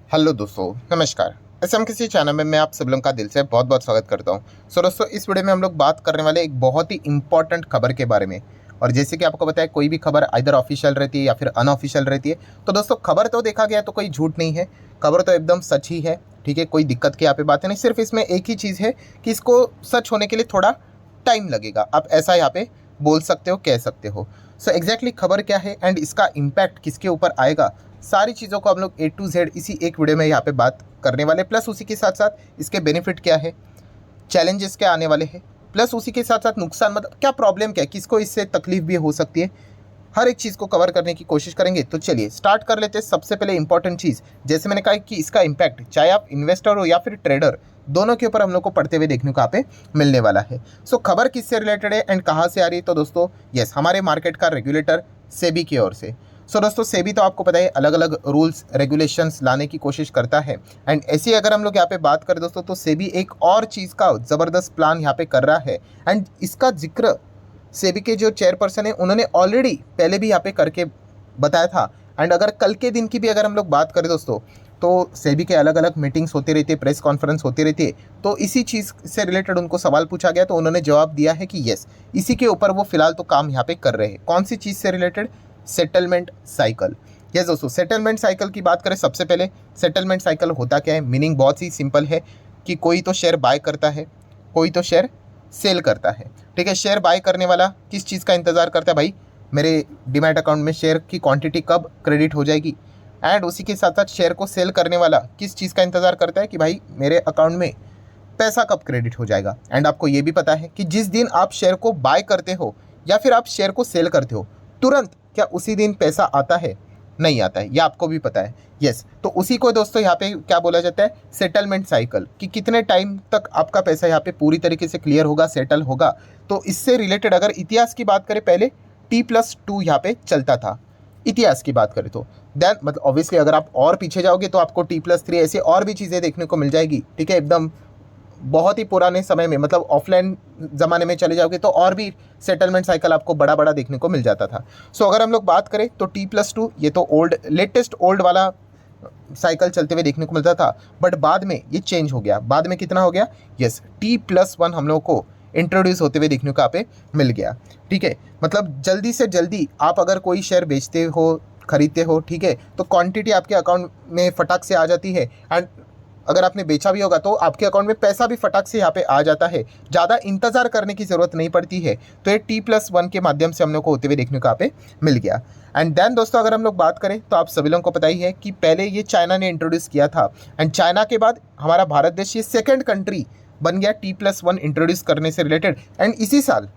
Hello दोस्तों, नमस्कार। किसी चैनल में मैं आप सब लोगों का दिल से बहुत बहुत स्वागत करता हूं। दोस्तों, इस वीडियो में हम लोग बात करने वाले एक बहुत ही इंपॉर्टेंट खबर के बारे में। और जैसे कि आपको पता है, कोई भी खबर आइदर ऑफिशियल रहती है या फिर अनऑफिशियल रहती है। तो दोस्तों, खबर तो देखा गया तो कोई झूठ नहीं है, खबर तो एकदम सच ही है। ठीक है, कोई दिक्कत की यहाँ पे बात नहीं, सिर्फ इसमें एक ही चीज़ है कि इसको सच होने के लिए थोड़ा टाइम लगेगा। आप ऐसा यहाँ पे बोल सकते हो, कह सकते हो। सो एग्जैक्टली खबर क्या है एंड इसका इम्पैक्ट किसके ऊपर आएगा, सारी चीज़ों को हम लोग A to Z इसी एक वीडियो में यहाँ पे बात करने वाले। प्लस उसी के साथ साथ इसके बेनिफिट क्या है, चैलेंजेस क्या आने वाले हैं, प्लस उसी के साथ साथ नुकसान, मतलब क्या प्रॉब्लम क्या है, किसको इससे तकलीफ भी हो सकती है, हर एक चीज़ को कवर करने की कोशिश करेंगे। तो चलिए स्टार्ट कर लेते हैं। सबसे पहले इंपॉर्टेंट चीज़, जैसे मैंने कहा कि इसका इम्पैक्ट चाहे आप इन्वेस्टर हो या फिर ट्रेडर, दोनों के ऊपर हम लोग को पढ़ते हुए देखने को यहाँ पे मिलने वाला है। सो खबर किससे रिलेटेड है एंड कहाँ से आ रही है, तो दोस्तों यस, हमारे मार्केट का रेगुलेटर सेबी की ओर से। सो दोस्तों, सेबी तो आपको पता है अलग अलग रूल्स रेगुलेशंस लाने की कोशिश करता है। एंड ऐसी अगर हम लोग यहाँ पे बात करें दोस्तों, तो सेबी एक और चीज़ का ज़बरदस्त प्लान यहाँ पे कर रहा है। एंड इसका जिक्र सेबी के जो चेयरपर्सन है उन्होंने ऑलरेडी पहले भी यहाँ पे करके बताया था। एंड अगर कल के दिन की भी अगर हम लोग बात करें दोस्तों, तो सेबी के अलग अलग मीटिंग्स होती रहती है, प्रेस कॉन्फ्रेंस होती रहती है। तो इसी चीज़ से रिलेटेड उनको सवाल पूछा गया तो उन्होंने जवाब दिया है कि यस, इसी के ऊपर वो फिलहाल तो काम यहाँ पे कर रहे हैं। कौन सी चीज़ से रिलेटेड, सेटलमेंट साइकिल। यस दोस्तों, सेटलमेंट साइकिल की बात करें, सबसे पहले सेटलमेंट साइकिल होता क्या है, मीनिंग बहुत ही सिंपल है कि कोई तो शेयर बाय करता है, कोई तो शेयर सेल करता है। ठीक है, शेयर बाय करने वाला किस चीज़ का इंतज़ार करता है, भाई मेरे डीमैट अकाउंट में शेयर की क्वांटिटी कब क्रेडिट हो जाएगी। एंड उसी के साथ साथ शेयर को सेल करने वाला किस चीज़ का इंतज़ार करता है कि भाई मेरे अकाउंट में पैसा कब क्रेडिट हो जाएगा। एंड आपको ये भी पता है कि जिस दिन आप शेयर को बाय करते हो या फिर आप शेयर को सेल करते हो, तुरंत क्या उसी दिन पैसा आता है, नहीं आता है, यह आपको भी पता है। यस, तो उसी को दोस्तों यहाँ पे क्या बोला जाता है, सेटलमेंट साइकिल, कि कितने टाइम तक आपका पैसा यहाँ पे पूरी तरीके से क्लियर होगा, सेटल होगा। तो इससे रिलेटेड अगर इतिहास की बात करें, पहले T+2 यहाँ पे चलता था। इतिहास की बात करें तो देन मतलब ऑब्वियसली अगर आप और पीछे जाओगे तो आपको T+3 ऐसे और भी चीज़ें देखने को मिल जाएगी। ठीक है, एकदम बहुत ही पुराने समय में, मतलब ऑफलाइन ज़माने में चले जाओगे तो और भी सेटलमेंट साइकिल आपको बड़ा बड़ा देखने को मिल जाता था। सो अगर हम लोग बात करें तो T+2 ये तो लेटेस्ट ओल्ड वाला साइकिल चलते हुए देखने को मिलता था। बट बाद में ये चेंज हो गया, बाद में कितना हो गया, यस T+1 हम लोग को इंट्रोड्यूस होते हुए देखने को यहाँ पे मिल गया। ठीक है, मतलब जल्दी से जल्दी आप अगर कोई शेयर बेचते हो, खरीदते हो, ठीक है, तो क्वांटिटी आपके अकाउंट में फटाक से आ जाती है। एंड अगर आपने बेचा भी होगा तो आपके अकाउंट में पैसा भी फटाक से यहाँ पे आ जाता है, ज़्यादा इंतज़ार करने की ज़रूरत नहीं पड़ती है। तो ये T+1 के माध्यम से हम लोग को होते हुए देखने को यहाँ पे मिल गया। एंड देन दोस्तों अगर हम लोग बात करें तो आप सभी लोगों को पता ही है कि पहले ये चाइना ने इंट्रोड्यूस किया था। एंड चाइना के बाद हमारा भारत देश ये सेकेंड कंट्री बन गया T+1 इंट्रोड्यूस करने से रिलेटेड। एंड इसी साल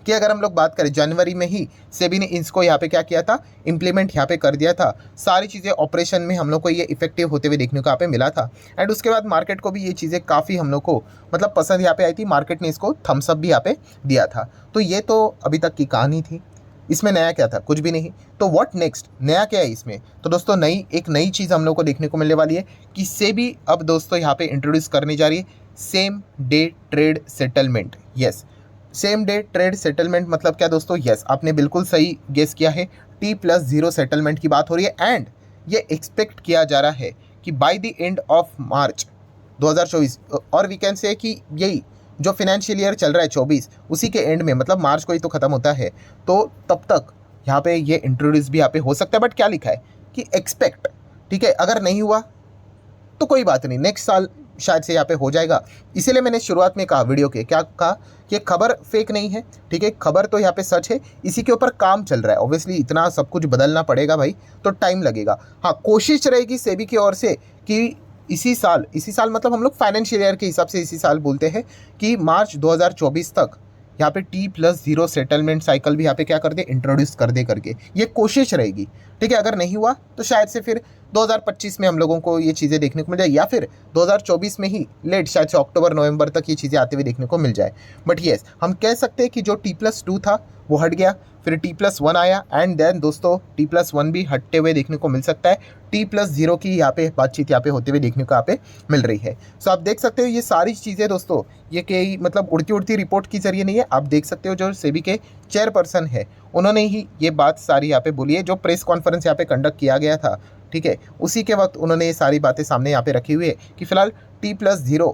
कि अगर हम लोग बात करें, जनवरी में ही सेबी ने इसको यहाँ पे क्या किया था, इम्प्लीमेंट यहाँ पे कर दिया था। सारी चीज़ें ऑपरेशन में हम लोग को ये इफेक्टिव होते हुए देखने को यहाँ पे मिला था। एंड उसके बाद मार्केट को भी ये चीज़ें काफ़ी हम लोग को मतलब पसंद यहाँ पे आई थी, मार्केट ने इसको थम्स अप भी यहाँ पे दिया था। तो ये तो अभी तक की कहानी थी, इसमें नया क्या था, कुछ भी नहीं। तो व्हाट नेक्स्ट, नया क्या है इसमें, तो दोस्तों एक नई चीज़ हम लोग को देखने को मिलने वाली है कि सेबी अब दोस्तों यहाँ पे इंट्रोड्यूस करने जा रही है same day trade settlement. Yes, same day trade settlement मतलब क्या दोस्तों, यस आपने बिल्कुल सही गेस किया है, T+0 सेटलमेंट की बात हो रही है। एंड ये एक्सपेक्ट किया जा रहा है कि by the end of March 2024, और वी कैन से कि यही जो फाइनेंशियल ईयर चल रहा है 24, उसी के एंड में, मतलब मार्च को ही तो ख़त्म होता है, तो तब तक यहाँ पे ये इंट्रोड्यूस भी यहाँ पे हो सकता है। बट क्या लिखा है कि एक्सपेक्ट, ठीक है, अगर नहीं हुआ तो कोई बात नहीं, नेक्स्ट साल शायद से यहाँ पे हो जाएगा। इसीलिए मैंने शुरुआत में कहा वीडियो के, क्या कहा, ये खबर फेक नहीं है। ठीक है, खबर तो यहाँ पे सच है, इसी के ऊपर काम चल रहा है। ऑब्वियसली इतना सब कुछ बदलना पड़ेगा भाई, तो टाइम लगेगा। हाँ, कोशिश रहेगी सेबी की ओर से कि इसी साल मतलब हम लोग फाइनेंशियल ईयर के हिसाब से इसी साल बोलते हैं कि मार्च 2024 तक यहाँ पे T+0 सेटलमेंट साइकिल भी यहाँ पे क्या कर दे, इंट्रोड्यूस कर दे करके, ये कोशिश रहेगी। ठीक है, अगर नहीं हुआ तो शायद से फिर 2025 में हम लोगों को ये चीज़ें देखने को मिल जाए, या फिर 2024 में ही लेट शायद से अक्टूबर नवंबर तक ये चीज़ें आते हुए देखने को मिल जाए। बट येस, हम कह सकते हैं कि जो T+2 था वो हट गया, फिर T+1 आया। एंड देन दोस्तों T+1 भी हटते हुए देखने को मिल सकता है, T+0 की यहाँ पे बातचीत यहाँ पे होते हुए देखने को यहाँ पे मिल रही है। सो आप देख सकते हो ये सारी चीज़ें दोस्तों, ये कई मतलब उड़ती उड़ती रिपोर्ट के जरिए नहीं है, आप देख सकते हो जो सेबी के चेयरपर्सन है उन्होंने ही ये बात सारी यहाँ पे बोली है, जो प्रेस कॉन्फ्रेंस यहाँ पे कंडक्ट किया गया था, ठीक है, उसी के वक्त उन्होंने ये सारी बातें सामने यहाँ पे रखी हुई है कि फिलहाल T+0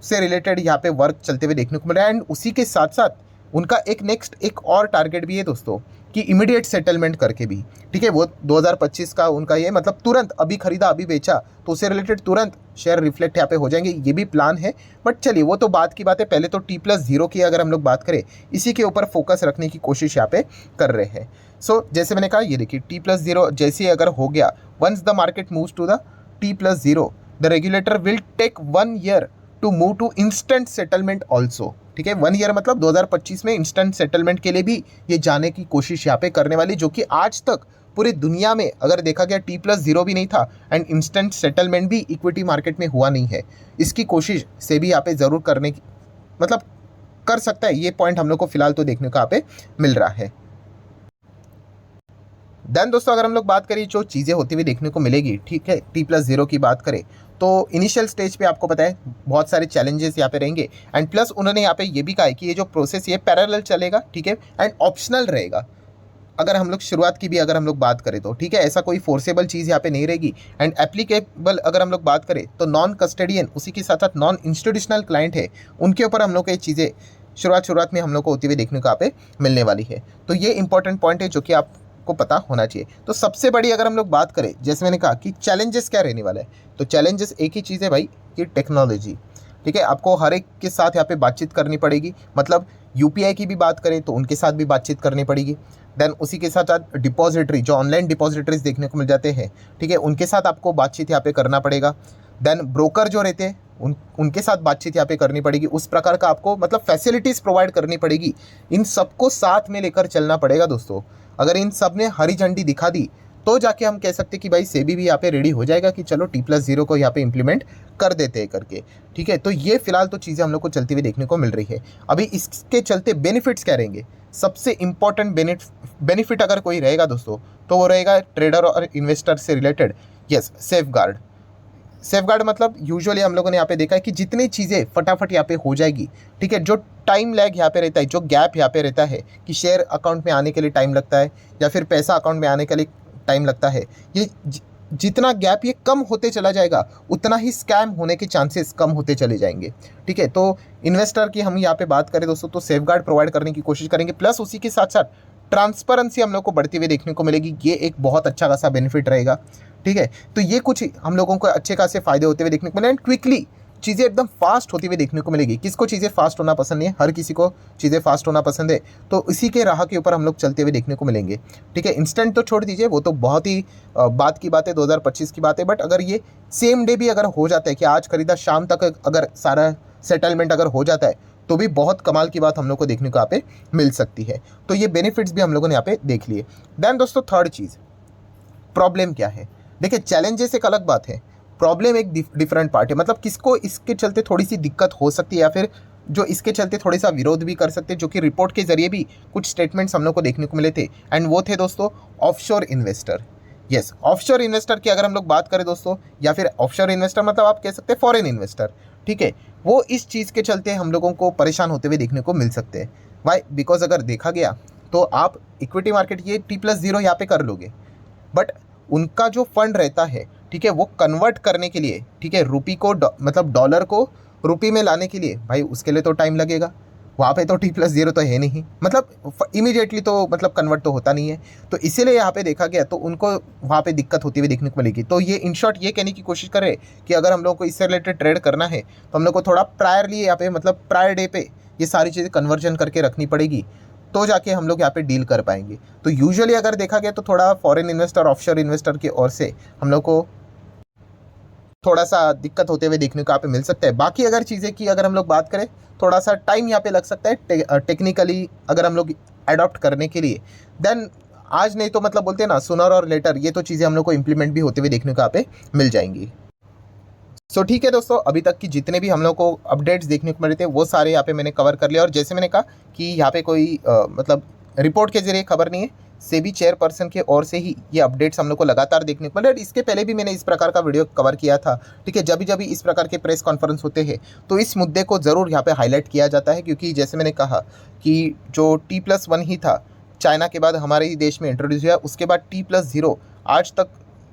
से रिलेटेड यहाँ पे वर्क चलते हुए देखने को मिल रहा है। एंड उसी के साथ साथ उनका एक और टारगेट भी है दोस्तों कि इमीडिएट सेटलमेंट करके भी, ठीक है, वो 2025 का उनका ये मतलब तुरंत अभी खरीदा अभी बेचा तो उससे रिलेटेड तुरंत शेयर रिफ्लेक्ट यहाँ पे हो जाएंगे, ये भी प्लान है। बट चलिए वो तो बात की बात है, पहले तो T+0 की अगर हम लोग बात करें, इसी के ऊपर फोकस रखने की कोशिश यहाँ पे कर रहे हैं। सो जैसे मैंने कहा, ये देखिए T+0 जैसे अगर हो गया, once the market moves to the T+0 the regulator will take 1 year to move to instant settlement also, ठीक है, 1 ईयर मतलब 2025 में इंस्टेंट सेटलमेंट के लिए भी ये जाने की कोशिश यहाँ पे करने वाली, जो कि आज तक पूरी दुनिया में अगर देखा गया T+0 भी नहीं था एंड इंस्टेंट सेटलमेंट भी इक्विटी मार्केट में हुआ नहीं है। इसकी कोशिश से भी यहाँ पे ज़रूर करने की मतलब कर सकता है, ये पॉइंट हम लोग को फिलहाल तो देखने को यहाँ पे मिल रहा है। देन दोस्तों अगर हम लोग बात करें जो चीज़ें होती हुई देखने को मिलेगी, ठीक है, T+0 की बात करें तो इनिशियल स्टेज पे आपको पता है बहुत सारे चैलेंजेस यहाँ पे रहेंगे। एंड प्लस उन्होंने यहाँ पे ये भी कहा है कि ये जो प्रोसेस ये पैरेलल चलेगा, ठीक है, एंड ऑप्शनल रहेगा। अगर हम लोग शुरुआत की भी अगर हम लोग बात करें तो, ठीक है, ऐसा कोई फोर्सेबल चीज़ यहाँ पे नहीं रहेगी। एंड एप्लीकेबल अगर हम लोग बात करें तो नॉन कस्टडियन, उसी के साथ साथ नॉन इंस्टीट्यूशनल क्लाइंट है, उनके ऊपर हम लोग को ये चीज़ें शुरुआत में हम लोग को होती हुई देखने को यहाँ पे मिलने वाली है। तो ये इंपॉर्टेंट पॉइंट है जो कि आपको पता होना चाहिए। तो सबसे बड़ी अगर हम लोग बात करें, जैसे मैंने कहा कि चैलेंजेस क्या रहने वाला है, तो चैलेंजेस एक ही चीज़ है भाई, कि टेक्नोलॉजी, ठीक है, आपको हर एक के साथ यहाँ पे बातचीत करनी पड़ेगी। मतलब यूपीआई की भी बात करें तो उनके साथ भी बातचीत करनी पड़ेगी। देन उसी के साथ साथ डिपॉजिटरी, जो ऑनलाइन डिपॉजिटरीज देखने को मिल जाते हैं, ठीक है, उनके साथ आपको बातचीत यहाँ पे करना पड़ेगा। देन ब्रोकर जो रहते हैं उनके साथ बातचीत यहाँ पे करनी पड़ेगी। उस प्रकार का आपको मतलब फैसिलिटीज़ प्रोवाइड करनी पड़ेगी। इन सबको साथ में लेकर चलना पड़ेगा दोस्तों। अगर इन सब ने हरी झंडी दिखा दी तो जाके हम कह सकते कि भाई सेबी भी यहाँ पे रेडी हो जाएगा कि चलो T+0 को यहाँ पे इम्प्लीमेंट कर देते हैं करके, ठीक है। तो ये फिलहाल तो चीज़ें हम लोग को चलती हुई देखने को मिल रही है। अभी इसके चलते बेनिफिट्स क्या रहेंगे, सबसे इंपॉर्टेंट बेनिफिट अगर कोई रहेगा दोस्तों तो वो रहेगा ट्रेडर और इन्वेस्टर से रिलेटेड, यस, सेफ गार्ड मतलब यूजुअली हम लोगों ने यहाँ पे देखा है कि जितनी चीज़ें फटाफट यहाँ पे हो जाएगी, ठीक है, जो टाइम लैग यहाँ पे रहता है, जो गैप यहाँ पे रहता है कि शेयर अकाउंट में आने के लिए टाइम लगता है या फिर पैसा अकाउंट में आने के लिए टाइम लगता है, ये जितना गैप ये कम होते चला जाएगा उतना ही स्कैम होने के चांसेस कम होते चले जाएंगे, ठीक है। तो इन्वेस्टर की हम यहाँ पे बात करें दोस्तों तो सेफ गार्ड प्रोवाइड करने की कोशिश करेंगे। प्लस उसी के साथ साथ ट्रांसपेरेंसी हम लोग को बढ़ती हुई देखने को मिलेगी, ये एक बहुत अच्छा खासा बेनिफिट रहेगा, ठीक है। तो ये कुछ हम लोगों को अच्छे खासे फायदे होते हुए देखने को मिले। एंड क्विकली चीज़ें एकदम फास्ट होती हुई देखने को मिलेगी। किसको चीज़ें फास्ट होना पसंद नहीं है, हर किसी को चीज़ें फास्ट होना पसंद है। तो इसी के राह के ऊपर हम लोग चलते हुए देखने को मिलेंगे, ठीक है। इंस्टेंट तो छोड़ दीजिए, वो तो बहुत ही बात की बात है, 2025 की बात है। बट अगर ये सेम डे भी अगर हो जाता है कि आज खरीदा शाम तक अगर सारा सेटलमेंट अगर हो जाता है तो भी बहुत कमाल की बात हम लोग को देखने को यहाँ पे मिल सकती है। तो ये बेनिफिट्स भी हम लोगों ने यहाँ पे देख लिए। देन दोस्तों थर्ड चीज़, प्रॉब्लम क्या है। देखिए चैलेंजेस एक अलग बात है, प्रॉब्लम एक डिफरेंट पार्ट है। मतलब किसको इसके चलते थोड़ी सी दिक्कत हो सकती है या फिर जो इसके चलते थोड़ा सा विरोध भी कर सकते हैं, जो कि रिपोर्ट के जरिए भी कुछ स्टेटमेंट्स हम लोग को देखने को मिले थे। एंड वो थे दोस्तों offshore investor. Yes, offshore investor की अगर हम लोग बात करें दोस्तों, या फिर ऑफशोर इन्वेस्टर मतलब आप कह सकते हैं फॉरेन इन्वेस्टर, ठीक है, वो इस चीज़ के चलते हम लोगों को परेशान होते हुए देखने को मिल सकते हैं। वाई, बिकॉज अगर देखा गया तो आप इक्विटी मार्केट ये T+0 यहाँ पे कर लोगे, बट उनका जो फंड रहता है, ठीक है, वो कन्वर्ट करने के लिए, ठीक है, रुपी को मतलब डॉलर को रुपी में लाने के लिए भाई उसके लिए तो टाइम लगेगा। वहाँ पे तो T+0 तो है नहीं, मतलब इमीडिएटली तो मतलब कन्वर्ट तो होता नहीं है। तो इसीलिए यहाँ पे देखा गया तो उनको वहाँ पे दिक्कत होती हुई देखने को मिलेगी। तो ये इन शॉर्ट ये कहने की कोशिश कर रहे कि अगर हम लोग को इससे रिलेटेड ट्रेड करना है तो हम लोग को थोड़ा प्रायरली यहाँ पे मतलब प्रायर डे पे ये सारी चीज़ें कन्वर्जन करके रखनी पड़ेगी, तो जाके हम लोग यहाँ पे डील कर पाएंगे। तो यूजुअली अगर देखा गया तो थोड़ा फॉरेन इन्वेस्टर ऑफशोर इन्वेस्टर की ओर से हम लोग को थोड़ा सा दिक्कत होते हुए देखने को यहाँ पे मिल सकता है। बाकी अगर चीज़ें की अगर हम लोग बात करें, थोड़ा सा टाइम यहाँ पे लग सकता है टेक्निकली अगर हम लोग अडॉप्ट करने के लिए। देन आज नहीं तो मतलब बोलते हैं ना सूनर और लेटर, ये तो चीज़ें हम लोग को इम्प्लीमेंट भी होते हुए देखने को यहाँ पे मिल जाएंगी। सो ठीक है दोस्तों, अभी तक की जितने भी हम लोग को अपडेट्स देखने को मिले थे वो सारे यहाँ पे मैंने कवर कर लिया। और जैसे मैंने कहा कि यहाँ पे कोई मतलब रिपोर्ट के जरिए खबर नहीं है, सेबी चेयरपर्सन के ओर से ही ये अपडेट्स हम लोग को लगातार देखने को मिले। इसके पहले भी मैंने इस प्रकार का वीडियो कवर किया था, ठीक है। जब भी इस प्रकार के प्रेस कॉन्फ्रेंस होते हैं तो इस मुद्दे को ज़रूर यहाँ पे हाईलाइट किया जाता है, क्योंकि जैसे मैंने कहा कि जो T+1 ही था चाइना के बाद हमारे ही देश में इंट्रोड्यूस हुआ, उसके बाद T+0 आज तक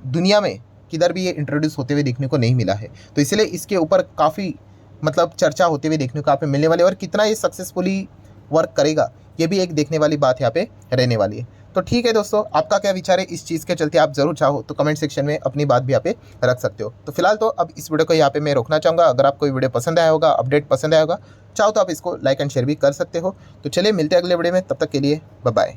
दुनिया में किधर भी ये इंट्रोड्यूस होते हुए देखने को नहीं मिला है। तो इसलिए इसके ऊपर काफ़ी मतलब चर्चा होते हुए देखने को यहाँ पे मिलने वाली है, और कितना ये सक्सेसफुली वर्क करेगा ये भी एक देखने वाली बात यहाँ पे रहने वाली है। तो ठीक है दोस्तों, आपका क्या विचार है इस चीज़ के चलते, आप जरूर चाहो तो कमेंट सेक्शन में अपनी बात भी यहाँ पे रख सकते हो। तो फिलहाल तो अब इस वीडियो को यहाँ पे मैं रोकना चाहूँगा। अगर आपको ये वीडियो पसंद आया होगा, अपडेट पसंद आया होगा, चाहो तो आप इसको लाइक एंड शेयर भी कर सकते हो। तो चलिए मिलते हैं अगले वीडियो में, तब तक के लिए बाय बाय।